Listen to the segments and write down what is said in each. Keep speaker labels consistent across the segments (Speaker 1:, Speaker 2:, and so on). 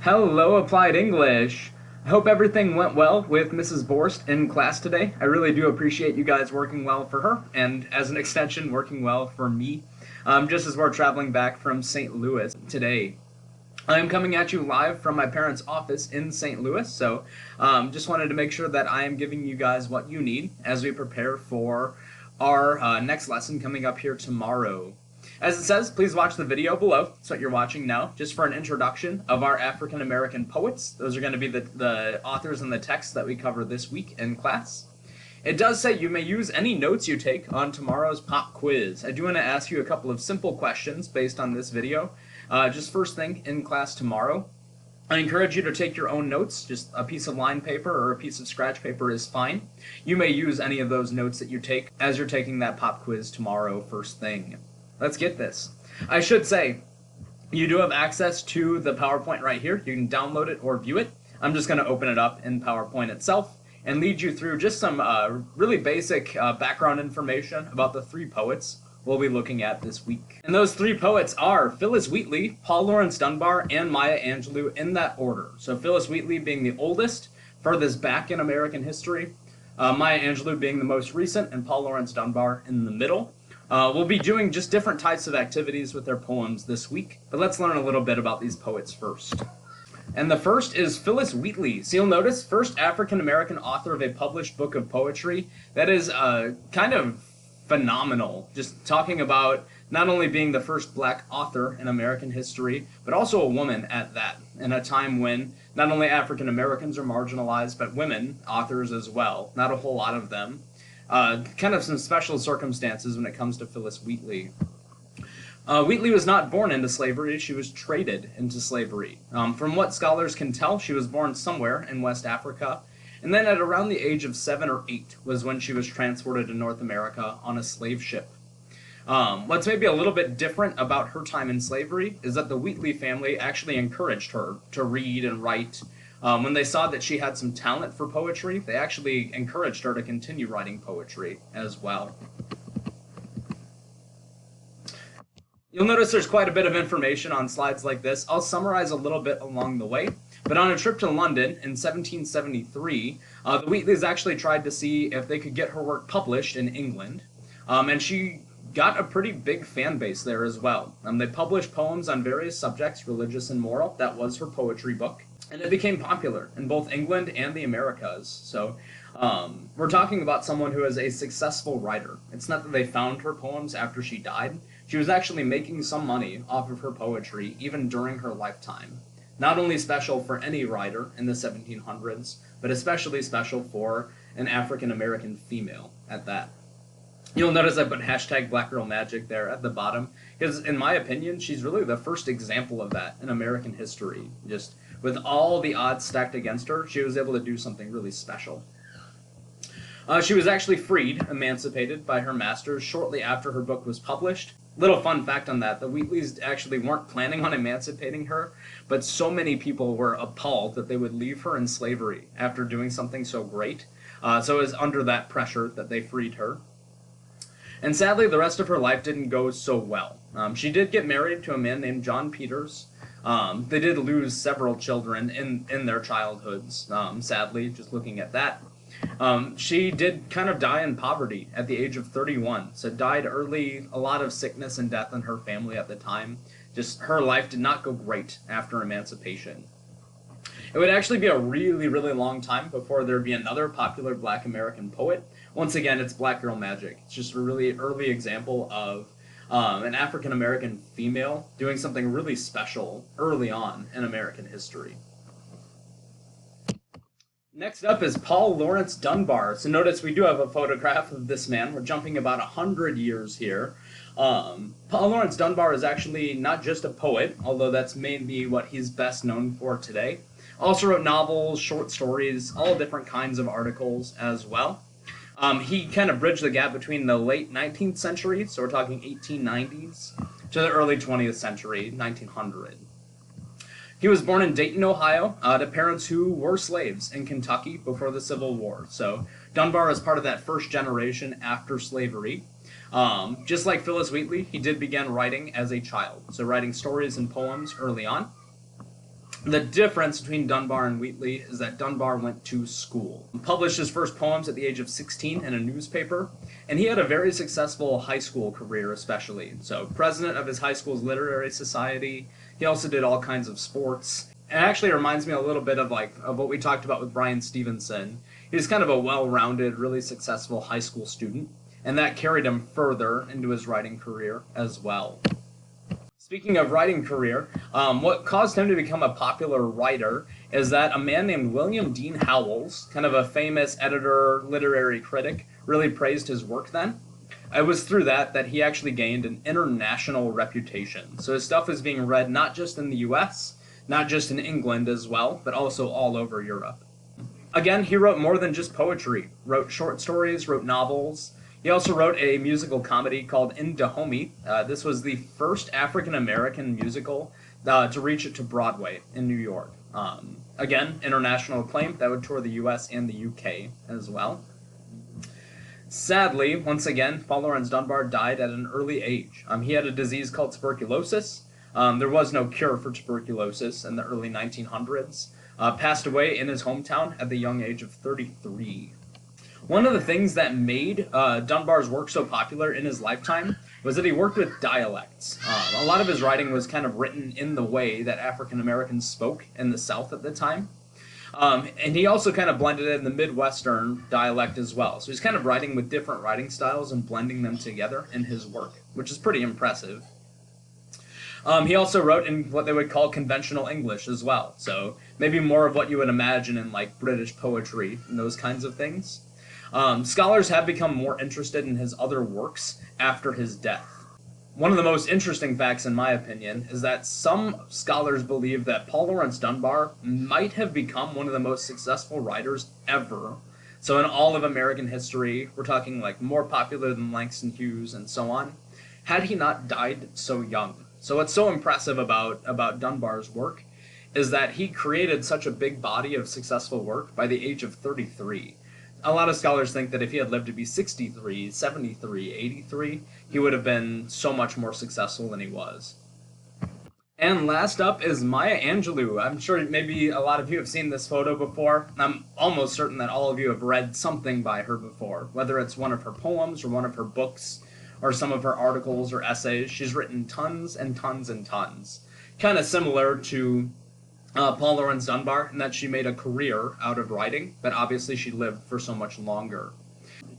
Speaker 1: Hello, Applied English. I hope everything went well with Mrs. Borst in class today. I really do appreciate you guys working well for her, and as an extension, working well for me, just as we're traveling back from St. Louis today. I am coming at you live from my parents' office in St. Louis, so just wanted to make sure that I am giving you guys what you need as we prepare for our next lesson coming up here tomorrow. As it says, please watch the video below. That's what you're watching now, just for an introduction of our African American poets. Those are going to be the authors and the texts that we cover this week in class. It does say you may use any notes you take on tomorrow's pop quiz. I do want to ask you a couple of simple questions based on this video. Just first thing in class tomorrow, I encourage you to take your own notes. Just a piece of line paper or a piece of scratch paper is fine. You may use any of those notes that you take as you're taking that pop quiz tomorrow first thing. Let's get this. I should say, you do have access to the PowerPoint right here. You can download it or view it. I'm just going to open it up in PowerPoint itself and lead you through just some really basic background information about the three poets we'll be looking at this week. And those three poets are Phillis Wheatley, Paul Laurence Dunbar, and Maya Angelou in that order. So Phillis Wheatley being the oldest, furthest back in American history, Maya Angelou being the most recent, and Paul Laurence Dunbar in the middle. We'll be doing just different types of activities with their poems this week, but let's learn a little bit about these poets first. And the first is Phillis Wheatley. So you'll notice, first African-American author of a published book of poetry. That is kind of phenomenal. Just talking about not only being the first black author in American history, but also a woman at that, in a time when not only African Americans are marginalized, but women authors as well. Not a whole lot of them. Kind of some special circumstances when it comes to Phillis Wheatley. Wheatley was not born into slavery, she was traded into slavery. From what scholars can tell, she was born somewhere in West Africa, and then at around the age of 7 or 8 was when she was transported to North America on a slave ship. What's maybe a little bit different about her time in slavery is that the Wheatley family actually encouraged her to read and write. When they saw that she had some talent for poetry, they actually encouraged her to continue writing poetry as well. You'll notice there's quite a bit of information on slides like this. I'll summarize a little bit along the way. But on a trip to London in 1773, the Wheatleys actually tried to see if they could get her work published in England. And she got a pretty big fan base there as well. They published poems on various subjects, religious and moral. That was her poetry book. And it became popular in both England and the Americas. So we're talking about someone who is a successful writer. It's not that they found her poems after she died. She was actually making some money off of her poetry even during her lifetime. Not only special for any writer in the 1700s, but especially special for an African-American female at that. You'll notice I put hashtag Black Girl Magic there at the bottom, because in my opinion, she's really the first example of that in American history. Just with all the odds stacked against her, she was able to do something really special. She was actually freed, emancipated by her masters shortly after her book was published. Little fun fact on that, the Wheatleys actually weren't planning on emancipating her, but so many people were appalled that they would leave her in slavery after doing something so great. So it was under that pressure that they freed her. And sadly, the rest of her life didn't go so well. She did get married to a man named John Peters. They did lose several children in their childhoods, sadly, just looking at that. She did kind of die in poverty at the age of 31, so died early, a lot of sickness and death in her family at the time. Just her life did not go great after emancipation. It would actually be a really, really long time before there'd be another popular Black American poet. Once again, it's Black Girl Magic. It's just a really early example of an African American female doing something really special early on in American history. Next up is Paul Laurence Dunbar. So notice we do have a photograph of this man. We're jumping about 100 years here. Paul Laurence Dunbar is actually not just a poet, although that's maybe what he's best known for today. Also wrote novels, short stories, all different kinds of articles as well. He kind of bridged the gap between the late 19th century, so we're talking 1890s, to the early 20th century, 1900. He was born in Dayton, Ohio, to parents who were slaves in Kentucky before the Civil War. So Dunbar is part of that first generation after slavery. Just like Phillis Wheatley, he did begin writing as a child, so writing stories and poems early on. The difference between Dunbar and Wheatley is that Dunbar went to school, published his first poems at the age of 16 in a newspaper, and he had a very successful high school career especially. So president of his high school's literary society, he also did all kinds of sports. It actually reminds me a little bit of what we talked about with Bryan Stevenson. He was kind of a well-rounded, really successful high school student, and that carried him further into his writing career as well. Speaking of writing career, what caused him to become a popular writer is that a man named William Dean Howells, kind of a famous editor, literary critic, really praised his work then. It was through that he actually gained an international reputation. So his stuff was being read not just in the US, not just in England as well, but also all over Europe. Again, he wrote more than just poetry. Wrote short stories, wrote novels. He also wrote a musical comedy called In Dahomey. This was the first African-American musical to reach it to Broadway in New York. Again, international acclaim. That would tour the US and the UK as well. Sadly, once again, Paul Laurence Dunbar died at an early age. He had a disease called tuberculosis. There was no cure for tuberculosis in the early 1900s. Passed away in his hometown at the young age of 33. One of the things that made Dunbar's work so popular in his lifetime was that he worked with dialects. A lot of his writing was kind of written in the way that African Americans spoke in the South at the time. And he also kind of blended in the Midwestern dialect as well. So he's kind of writing with different writing styles and blending them together in his work, which is pretty impressive. He also wrote in what they would call conventional English as well. So maybe more of what you would imagine in like British poetry and those kinds of things. Scholars have become more interested in his other works after his death. One of the most interesting facts, in my opinion, is that some scholars believe that Paul Laurence Dunbar might have become one of the most successful writers ever. So in all of American history, we're talking like more popular than Langston Hughes and so on, had he not died so young. So what's so impressive about Dunbar's work is that he created such a big body of successful work by the age of 33. A lot of scholars think that if he had lived to be 63, 73, 83, he would have been so much more successful than he was. And last up is Maya Angelou. I'm sure maybe a lot of you have seen this photo before. I'm almost certain that all of you have read something by her before, whether it's one of her poems or one of her books or some of her articles or essays. She's written tons and tons and tons. Kind of similar to Paul Laurence Dunbar in that she made a career out of writing, but obviously she lived for so much longer.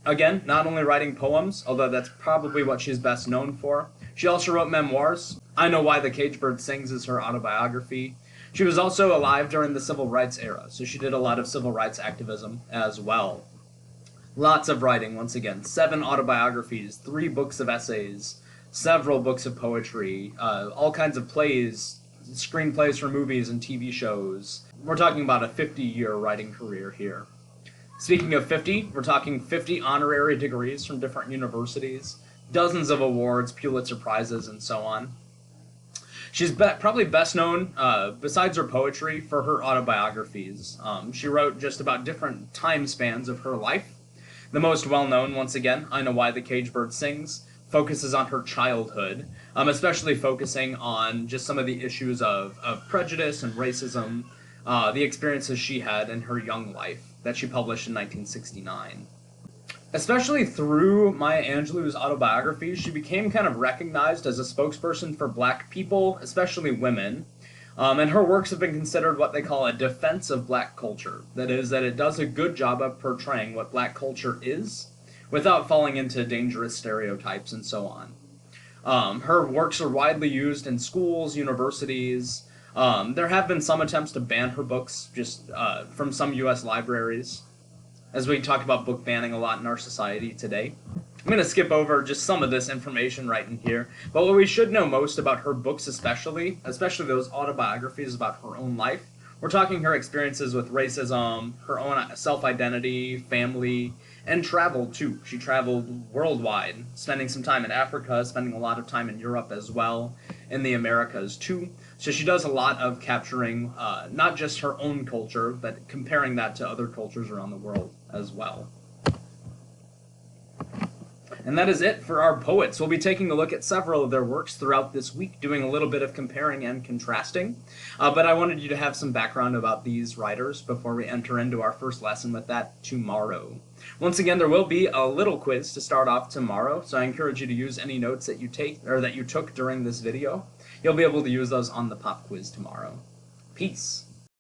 Speaker 1: Again, not only writing poems, although that's probably what she's best known for, she also wrote memoirs. I Know Why the Caged Bird Sings is her autobiography. She was also alive during the civil rights era, so she did a lot of civil rights activism as well. Lots of writing, once again. 7 autobiographies, 3 books of essays, several books of poetry, all kinds of plays, screenplays for movies and TV shows. We're talking about a 50-year writing career here. Speaking of 50, we're talking 50 honorary degrees from different universities, dozens of awards, Pulitzer Prizes, and so on. She's probably best known, besides her poetry, for her autobiographies. She wrote just about different time spans of her life. The most well-known, once again, I Know Why the Caged Bird Sings, focuses on her childhood, especially focusing on just some of the issues of prejudice and racism, the experiences she had in her young life that she published in 1969. Especially through Maya Angelou's autobiography, she became kind of recognized as a spokesperson for Black people, especially women, and her works have been considered what they call a defense of Black culture. That is, that it does a good job of portraying what Black culture is, without falling into dangerous stereotypes and so on. Her works are widely used in schools, universities. There have been some attempts to ban her books just from some U.S. libraries, as we talk about book banning a lot in our society today. I'm going to skip over just some of this information right in here, but what we should know most about her books especially those autobiographies about her own life, we're talking her experiences with racism, her own self-identity, family, and travel too. She traveled worldwide, spending some time in Africa, spending a lot of time in Europe as well, in the Americas too. So she does a lot of capturing not just her own culture, but comparing that to other cultures around the world as well. And that is it for our poets. We'll be taking a look at several of their works throughout this week, doing a little bit of comparing and contrasting. But I wanted you to have some background about these writers before we enter into our first lesson with that tomorrow. Once again, there will be a little quiz to start off tomorrow, so I encourage you to use any notes that you take or that you took during this video. You'll be able to use those on the pop quiz tomorrow. Peace.